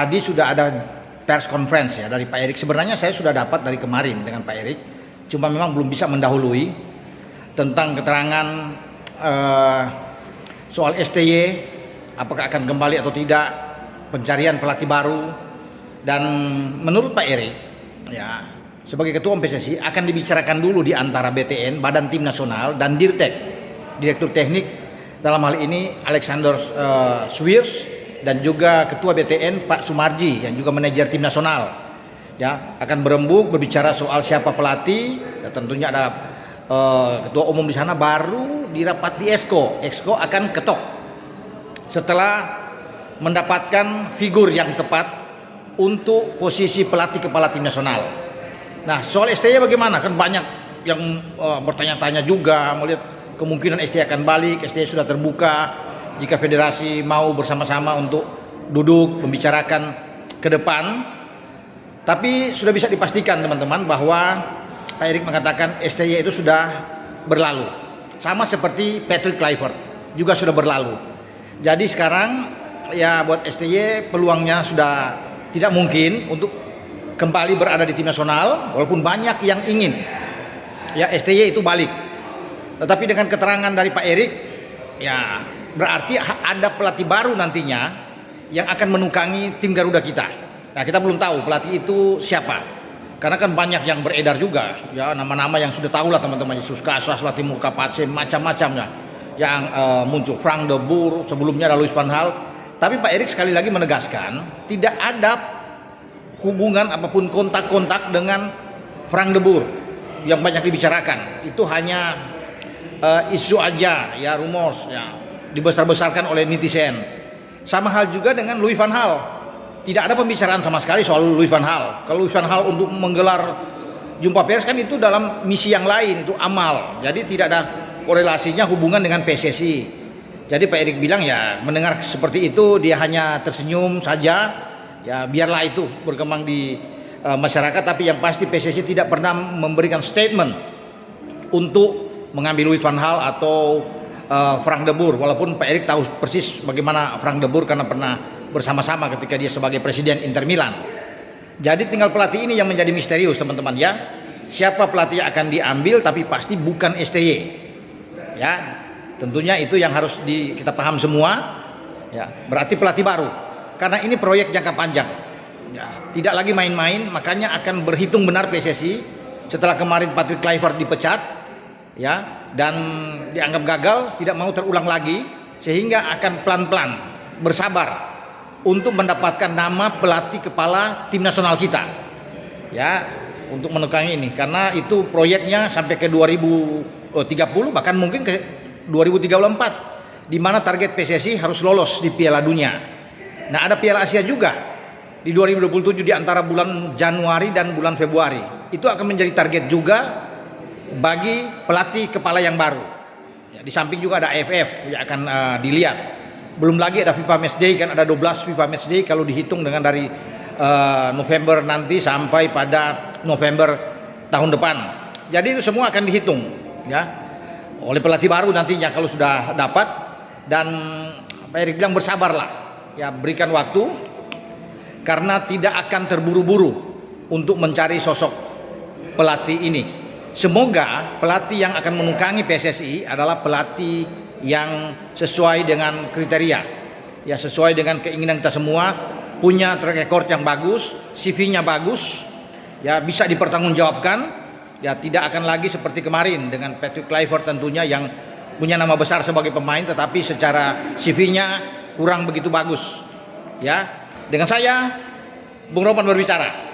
tadi sudah ada pers conference ya dari Pak Erik. Sebenarnya saya sudah dapat dari kemarin dengan Pak Erik, cuma memang belum bisa mendahului tentang keterangan soal STY, apakah akan kembali atau tidak, pencarian pelatih baru. Dan menurut Pak Erik, ya sebagai ketua PSSI akan dibicarakan dulu di antara BTN, Badan Tim Nasional, dan Dirtek, Direktur Teknik, dalam hal ini Alexander Swiers, dan juga Ketua BTN Pak Sumarji yang juga manajer tim nasional, ya akan berembuk berbicara soal siapa pelatih. Ya, tentunya ada ketua umum di sana, baru di rapat di Exco akan ketok setelah mendapatkan figur yang tepat untuk posisi pelatih kepala tim nasional. Nah, soal STY bagaimana? Kan banyak yang bertanya-tanya juga melihat kemungkinan STY akan balik. STY sudah terbuka jika federasi mau bersama-sama untuk duduk membicarakan ke depan. Tapi sudah bisa dipastikan teman-teman bahwa Pak Erik mengatakan STY itu sudah berlalu. Sama seperti Patrick Kluivert juga sudah berlalu. Jadi sekarang ya buat STY peluangnya sudah tidak mungkin untuk kembali berada di tim nasional, walaupun banyak yang ingin ya STY itu balik. Tetapi dengan keterangan dari Pak Erik, ya berarti ada pelatih baru nantinya yang akan menukangi tim Garuda kita. Nah, kita belum tahu pelatih itu siapa, karena kan banyak yang beredar juga ya, nama-nama yang sudah tahu lah teman-teman, Yesus Casas, Timur Kapasin, macam-macamnya yang muncul. Frank de Boer, sebelumnya ada Louis van Gaal. Tapi Pak Erik sekali lagi menegaskan tidak ada hubungan apapun, kontak-kontak dengan Frank de Boer yang banyak dibicarakan. Itu hanya isu aja ya, rumors ya, dibesar-besarkan oleh netizen. Sama hal juga dengan Louis van Gaal. Tidak ada pembicaraan sama sekali soal Louis van Gaal. Kalau Louis van Gaal untuk menggelar jumpa pers kan itu dalam misi yang lain, itu amal. Jadi tidak ada korelasinya hubungan dengan PSSI. Jadi Pak Erik bilang ya mendengar seperti itu dia hanya tersenyum saja. Ya biarlah itu berkembang di masyarakat, tapi yang pasti PSSI tidak pernah memberikan statement untuk mengambil Louis van Gaal atau Frank de Boer, walaupun Pak Erik tahu persis bagaimana Frank de Boer karena pernah bersama-sama ketika dia sebagai presiden Inter Milan. Jadi tinggal pelatih ini yang menjadi misterius teman-teman ya. Siapa pelatih yang akan diambil, tapi pasti bukan STY. Ya, tentunya itu yang harus kita paham semua. Ya, berarti pelatih baru. Karena ini proyek jangka panjang. Ya, tidak lagi main-main, makanya akan berhitung benar PSSI setelah kemarin Patrick Kluivert dipecat. Ya, dan dianggap gagal, tidak mau terulang lagi, sehingga akan pelan-pelan bersabar untuk mendapatkan nama pelatih kepala tim nasional kita ya, untuk menekangi ini, karena itu proyeknya sampai ke 2030, bahkan mungkin ke 2034, di mana target PSSI harus lolos di Piala Dunia. Nah, ada Piala Asia juga di 2027 di antara bulan Januari dan bulan Februari. Itu akan menjadi target juga bagi pelatih kepala yang baru ya, di samping juga ada AFF yang akan dilihat. Belum lagi ada FIFA Matchday, kan ada 12 FIFA Matchday kalau dihitung dengan dari November nanti sampai pada November tahun depan. Jadi itu semua akan dihitung ya oleh pelatih baru nantinya kalau sudah dapat. Dan Pak Erik bilang bersabarlah ya, berikan waktu, karena tidak akan terburu-buru untuk mencari sosok pelatih ini. Semoga pelatih yang akan menukangi PSSI adalah pelatih yang sesuai dengan kriteria, ya sesuai dengan keinginan kita semua, punya track record yang bagus, CV-nya bagus, ya bisa dipertanggungjawabkan, ya tidak akan lagi seperti kemarin dengan Patrick Kluivert tentunya yang punya nama besar sebagai pemain, tetapi secara CV-nya kurang begitu bagus. Ya, dengan saya Bung Roman berbicara.